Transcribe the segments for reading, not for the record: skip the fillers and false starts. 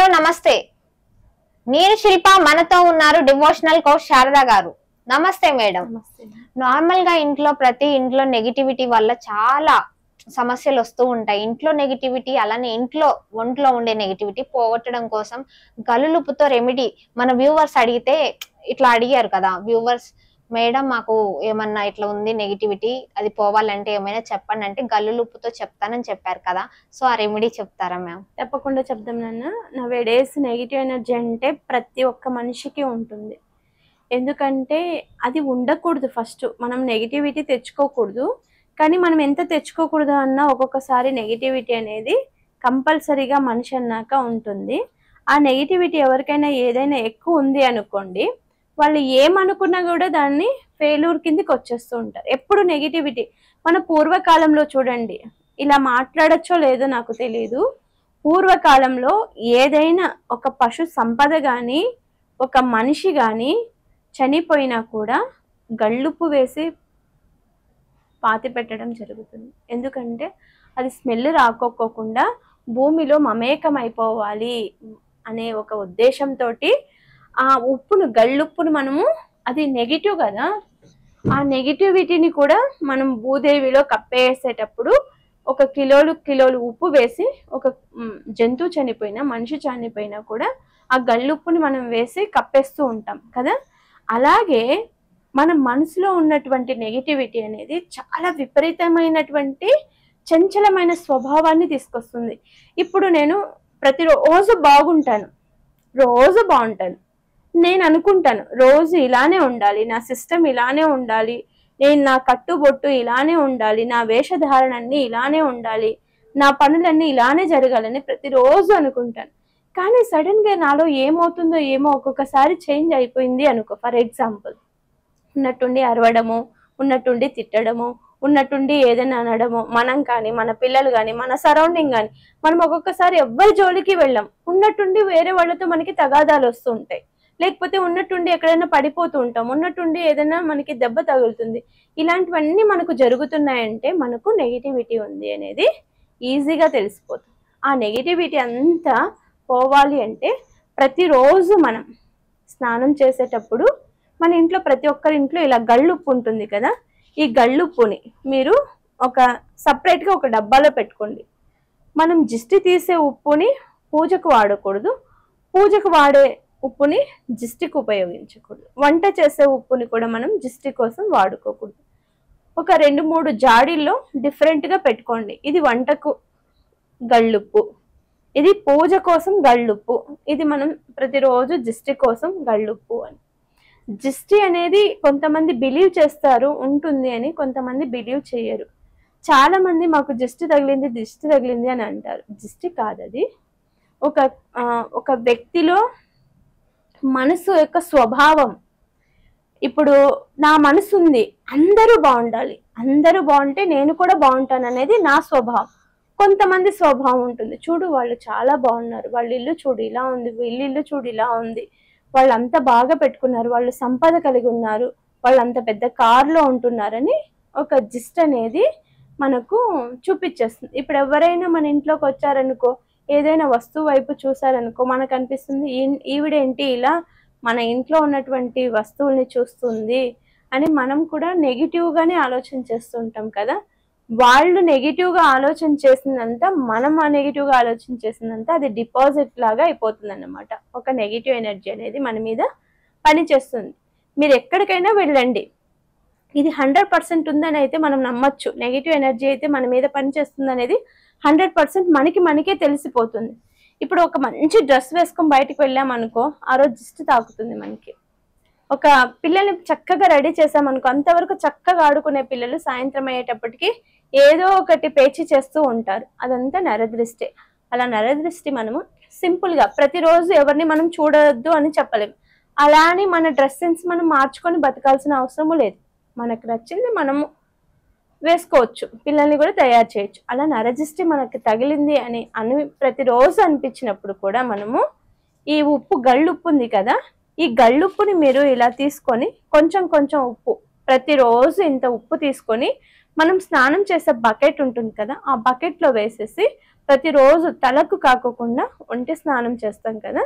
Hello నమస్తే, నేను శిల్ప. మనతో ఉన్నారు డివోషనల్ కోచ్ శారదా గారు. నమస్తే మేడం. నార్మల్ గా ప్రతి ఇంట్లో నెగిటివిటీ వల్ల చాలా సమస్యలు వస్తూ ఉంటాయి. ఇంట్లో నెగిటివిటీ, అలానే ఒంట్లో ఉండే నెగిటివిటీ పోగొట్టడం కోసం గల్లులుప్పుతో రెమెడీ మన వ్యూవర్స్ అడిగితే ఇట్లా అడిగారు కదా వ్యూవర్స్, మేడం మాకు ఏమన్నా ఇట్లా ఉంది నెగిటివిటీ, అది పోవాలంటే ఏమైనా చెప్పండి అంటే గల్లులుప్పుతో చెప్తానని చెప్పారు కదా. సో ఆ రెమెడీ చెప్తారా మ్యామ్? తప్పకుండా చెప్దాం నాన్న. నౌ డేస్ నెగిటివ్ ఎనర్జీ అంటే ప్రతి ఒక్క మనిషికి ఉంటుంది. ఎందుకంటే అది ఉండకూడదు. ఫస్ట్ మనం నెగిటివిటీ తెచ్చుకోకూడదు. కానీ మనం ఎంత తెచ్చుకోకూడదు అన్నా ఒక్కొక్కసారి నెగిటివిటీ అనేది కంపల్సరీగా మనిషి అన్నాక ఉంటుంది. ఆ నెగిటివిటీ ఎవరికైనా ఏదైనా ఎక్కువ ఉంది అనుకోండి, వాళ్ళు ఏమనుకున్నా కూడా దాన్ని ఫెయిల్యూర్ కిందకి వచ్చేస్తూ ఉంటారు. ఎప్పుడు నెగిటివిటీ. మన పూర్వకాలంలో చూడండి, ఇలా మాట్లాడచ్చో లేదో నాకు తెలియదు, పూర్వకాలంలో ఏదైనా ఒక పశు సంపద కానీ ఒక మనిషి కానీ చనిపోయినా కూడా గళ్ళుప్పు వేసి పాతి పెట్టడం జరుగుతుంది. ఎందుకంటే అది స్మెల్ రాకోకుండా భూమిలో మమేకమైపోవాలి అనే ఒక ఉద్దేశంతో ఆ ఉప్పును, గళ్ళుప్పును మనము, అది నెగిటివ్ కదా, ఆ నెగిటివిటీని కూడా మనం భూదేవిలో కప్పేసేటప్పుడు ఒక కిలోలు ఉప్పు వేసి, ఒక జంతువు చనిపోయినా మనిషి చనిపోయినా కూడా ఆ గళ్ళుప్పుని మనం వేసి కప్పేస్తూ ఉంటాం కదా. అలాగే మన మనసులో ఉన్నటువంటి నెగిటివిటీ అనేది చాలా విపరీతమైనటువంటి చంచలమైన స్వభావాన్ని తీసుకొస్తుంది. ఇప్పుడు నేను ప్రతిరోజు బాగుంటాను, నేను అనుకుంటాను రోజు ఇలానే ఉండాలి, నా సిస్టమ్ ఇలానే ఉండాలి, నేను నా కట్టుబొట్టు ఇలానే ఉండాలి, నా వేషధారణ అన్ని ఇలానే ఉండాలి, నా పనులన్నీ ఇలానే జరగాలని ప్రతిరోజు అనుకుంటాను. కానీ సడన్ గా నాలో ఏమవుతుందో ఏమో ఒక్కొక్కసారి చేంజ్ అయిపోయింది అనుకో. ఫర్ ఎగ్జాంపుల్, ఉన్నట్టుండి అరవడము, ఉన్నట్టుండి తిట్టడము, ఉన్నట్టుండి ఏదైనా అనడము, మనం కానీ మన పిల్లలు కానీ మన సరౌండింగ్ కానీ, మనం ఒక్కొక్కసారి ఎవ్వరి జోలికి వెళ్ళాం, ఉన్నట్టుండి వేరే వాళ్ళతో మనకి తగాదాలు వస్తూ ఉంటాయి, లేకపోతే ఉన్నట్టుండి ఎక్కడైనా పడిపోతూ ఉంటాం, ఉన్నట్టుండి ఏదైనా మనకి దెబ్బ తగులుతుంది. ఇలాంటివన్నీ మనకు జరుగుతున్నాయంటే మనకు నెగిటివిటీ ఉంది అనేది ఈజీగా తెలిసిపోతుంది. ఆ నెగిటివిటీ అంతా పోవాలి అంటే ప్రతిరోజు మనం స్నానం చేసేటప్పుడు మన ఇంట్లో ప్రతి ఒక్కరి ఇంట్లో ఇలా గళ్ళుప్పు ఉంటుంది కదా, ఈ గళ్ళుప్పుని మీరు ఒక సపరేట్గా ఒక డబ్బాలో పెట్టుకోండి. మనం జిస్టి తీసే ఉప్పుని పూజకు వాడకూడదు, పూజకు వాడే ఉప్పుని జిస్టికి ఉపయోగించకూడదు, వంట చేసే ఉప్పుని కూడా మనం జిస్టి కోసం వాడుకోకూడదు. ఒక 2-3 జాడీల్లో డిఫరెంట్గా పెట్టుకోండి. ఇది వంటకు గళ్ళుప్పు, ఇది పూజ కోసం గళ్ళుప్పు, ఇది మనం ప్రతిరోజు జిస్టి కోసం గళ్ళుప్పు అని. జిస్టి అనేది కొంతమంది బిలీవ్ చేస్తారు ఉంటుంది అని, కొంతమంది బిలీవ్ చేయరు. చాలా మంది మాకు దిష్టి తగిలింది అని అంటారు. దిష్టి కాదు, అది ఒక వ్యక్తిలో మనసు యొక్క స్వభావం. ఇప్పుడు నా మనసు ఉంది, అందరూ బాగుండాలి, అందరూ బాగుంటే నేను కూడా బాగుంటాను అనేది నా స్వభావం. కొంతమంది స్వభావం ఉంటుంది, చూడు వాళ్ళు చాలా బాగున్నారు, వాళ్ళ ఇల్లు చూడు ఇలా ఉంది, వీళ్ళ ఇల్లు చూడు ఇలా ఉంది, వాళ్ళు అంత బాగా పెట్టుకున్నారు, వాళ్ళు సంపద కలిగి ఉన్నారు, వాళ్ళు అంత పెద్ద కారులో ఉంటున్నారని ఒక జిస్ట్ అనేది మనకు చూపించేస్తుంది. ఇప్పుడు ఎవరైనా మన ఇంట్లోకి వచ్చారనుకో, ఏదైనా వస్తువు వైపు చూసారనుకో, మనకు అనిపిస్తుంది ఈవిడేంటి ఇలా మన ఇంట్లో ఉన్నటువంటి వస్తువుల్ని చూస్తుంది అని మనం కూడా నెగిటివ్గానే ఆలోచన చేస్తుంటాం కదా. వాళ్ళు నెగిటివ్గా ఆలోచన చేసిందంతా, మనం ఆ నెగిటివ్గా ఆలోచన చేసిందంతా అది డిపాజిట్ లాగా అయిపోతుంది అన్నమాట. ఒక నెగిటివ్ ఎనర్జీ అనేది మన మీద పనిచేస్తుంది. మీరు ఎక్కడికైనా వెళ్ళండి, ఇది 100% ఉందని అయితే మనం నమ్మచ్చు. నెగిటివ్ ఎనర్జీ అయితే మన మీద పనిచేస్తుంది అనేది 100% మనకే తెలిసిపోతుంది. ఇప్పుడు ఒక మంచి డ్రెస్ వేసుకొని బయటకు వెళ్ళామనుకో, ఆ రోజు దిష్టి తాకుతుంది మనకి. ఒక పిల్లల్ని చక్కగా రెడీ చేసామనుకో, అంతవరకు చక్కగా ఆడుకునే పిల్లలు సాయంత్రం అయ్యేటప్పటికి ఏదో ఒకటి పేచి చేస్తూ ఉంటారు, అదంతా నరదృష్టి. అలా నరదృష్టి మనము సింపుల్గా ప్రతిరోజు ఎవరిని మనం చూడొద్దు అని చెప్పలేము. అలా అని మన డ్రెస్ సెన్స్ మనం మార్చుకొని బతకాల్సిన అవసరము లేదు. మనకు నచ్చింది మనము వేసుకోవచ్చు, పిల్లల్ని కూడా తయారు చేయొచ్చు. అలా నరదృష్టి మనకి తగిలింది అని ప్రతిరోజు అనిపించినప్పుడు కూడా మనము ఈ ఉప్పు, గళ్ళుప్పు ఉంది కదా, ఈ గళ్ళుప్పుని మీరు ఇలా తీసుకొని కొంచెం ఉప్పు, ప్రతిరోజు ఇంత ఉప్పు తీసుకొని మనం స్నానం చేసే బకెట్ ఉంటుంది కదా, ఆ బకెట్లో వేసేసి ప్రతిరోజు తలకు కాకోకుండా ఒంటి స్నానం చేస్తాం కదా,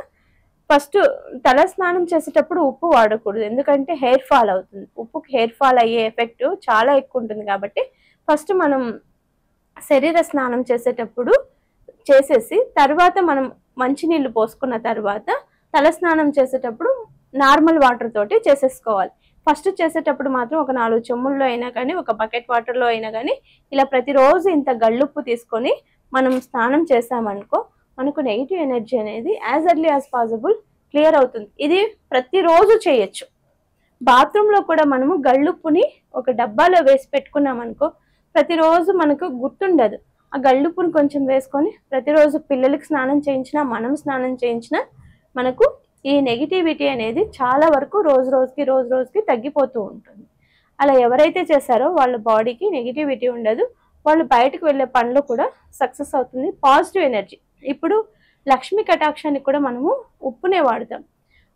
ఫస్ట్ తల స్నానం చేసేటప్పుడు ఉప్పు వాడకూడదు, ఎందుకంటే హెయిర్ ఫాల్ అవుతుంది. ఉప్పుకి హెయిర్ ఫాల్ అయ్యే ఎఫెక్ట్ చాలా ఎక్కువ ఉంటుంది. కాబట్టి ఫస్ట్ మనం శరీర స్నానం చేసేటప్పుడు చేసేసి తర్వాత మనం మంచినీళ్ళు పోసుకున్న తర్వాత తల స్నానం చేసేటప్పుడు నార్మల్ వాటర్ తోటి చేసేసుకోవాలి. ఫస్ట్ చేసేటప్పుడు మాత్రం ఒక 4 చెమ్ముల్లో అయినా కానీ, ఒక బకెట్ వాటర్లో అయినా కానీ ఇలా ప్రతిరోజు ఇంత గళ్ళుప్పు తీసుకొని మనం స్నానం చేసామనుకో, మనకు నెగిటివ్ ఎనర్జీ అనేది as early as possible clear అవుతుంది. ఇది ప్రతిరోజు చేయొచ్చు. బాత్రూంలో కూడా మనము గళ్ళుప్పుని ఒక డబ్బాలో వేసి పెట్టుకున్నాం అనుకో, ప్రతిరోజు మనకు గుర్తుండదు. ఆ గళ్ళుప్పుని కొంచెం వేసుకొని ప్రతిరోజు పిల్లలకి స్నానం చేయించినా, మనం స్నానం చేయించినా మనకు ఈ నెగిటివిటీ అనేది చాలా వరకు రోజు రోజుకి తగ్గిపోతూ ఉంటుంది. అలా ఎవరైతే చేశారో వాళ్ళ బాడీకి నెగిటివిటీ ఉండదు, వాళ్ళు బయటకు వెళ్ళే పనులు కూడా సక్సెస్ అవుతుంది. Positive energy. ఇప్పుడు లక్ష్మీ కటాక్షానికి కూడా మనము ఉప్పునే వాడతాం,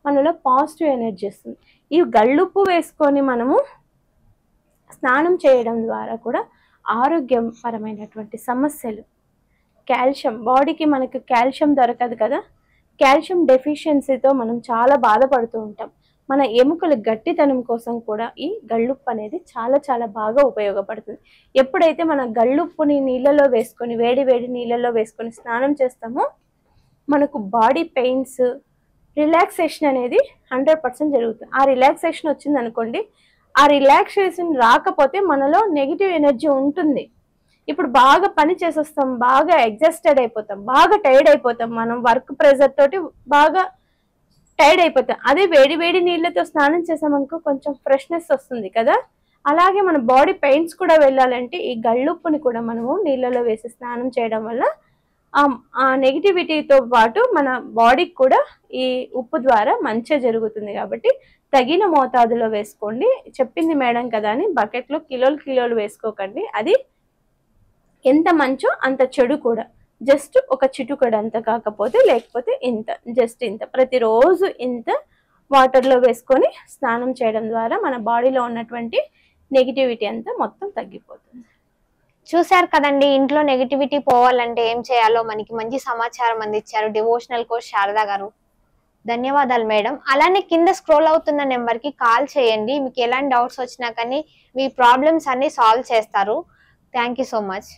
మనలో పాజిటివ్ ఎనర్జీ వస్తుంది. ఈ గళ్ళుప్పు వేసుకొని మనము స్నానం చేయడం ద్వారా కూడా ఆరోగ్యపరమైనటువంటి సమస్యలు, కాల్షియం, బాడీకి మనకు కాల్షియం దొరకదు కదా, కాల్షియం డెఫిషియన్సీతో మనం చాలా బాధపడుతూ ఉంటాం. మన ఎముకల గట్టితనం కోసం కూడా ఈ గళ్ళుప్పు అనేది చాలా బాగా ఉపయోగపడుతుంది. ఎప్పుడైతే మన గళ్ళుప్పుని నీళ్ళలో వేసుకొని, వేడి నీళ్ళలో వేసుకొని స్నానం చేస్తామో మనకు బాడీ పెయిన్స్, రిలాక్సేషన్ అనేది 100% జరుగుతుంది. ఆ రిలాక్సేషన్ వచ్చింది అనుకోండి, ఆ రిలాక్సేషన్ రాకపోతే మనలో నెగిటివ్ ఎనర్జీ ఉంటుంది. ఇప్పుడు బాగా పని చేసేస్తాం, బాగా ఎగ్జాస్టెడ్ అయిపోతాం, బాగా టైర్డ్ అయిపోతాం, మనం వర్క్ ప్రెజర్ తోటి బాగా టైర్డ్ అయిపోతాం. అదే వేడి నీళ్ళతో స్నానం చేసామనుకో కొంచెం ఫ్రెష్నెస్ వస్తుంది కదా. అలాగే మన బాడీ పెయిన్స్ కూడా వెళ్ళాలంటే ఈ గళ్ళుప్పుని కూడా మనము నీళ్ళలో వేసి స్నానం చేయడం వల్ల ఆ నెగిటివిటీతో పాటు మన బాడీకి కూడా ఈ ఉప్పు ద్వారా మంచి జరుగుతుంది. కాబట్టి తగిన మోతాదులో వేసుకోండి. చెప్పింది మేడం కదా అని బకెట్లో కిలోలు వేసుకోకండి, అది ఎంత మంచో అంత చెడు కూడా. జస్ట్ ఒక చిటుకడ అంత కాకపోతే, లేకపోతే ఇంత, జస్ట్ ఇంత, ప్రతిరోజు ఇంత వాటర్లో వేసుకొని స్నానం చేయడం ద్వారా మన బాడీలో ఉన్నటువంటి నెగిటివిటీ అంతా మొత్తం తగ్గిపోతుంది. చూశారు కదండి, ఇంట్లో నెగిటివిటీ పోవాలంటే ఏం చేయాలో మనకి మంచి సమాచారం అందించారు డివోషనల్ కోచ్ శారదా గారు. ధన్యవాదాలు మేడం. అలానే కింద స్క్రోల్ అవుతున్న నెంబర్ కి కాల్ చేయండి, మీకు ఎలాంటి డౌట్స్ వచ్చినా కానీ మీ ప్రాబ్లమ్స్ అన్ని సాల్వ్ చేస్తారు. Thank you so much.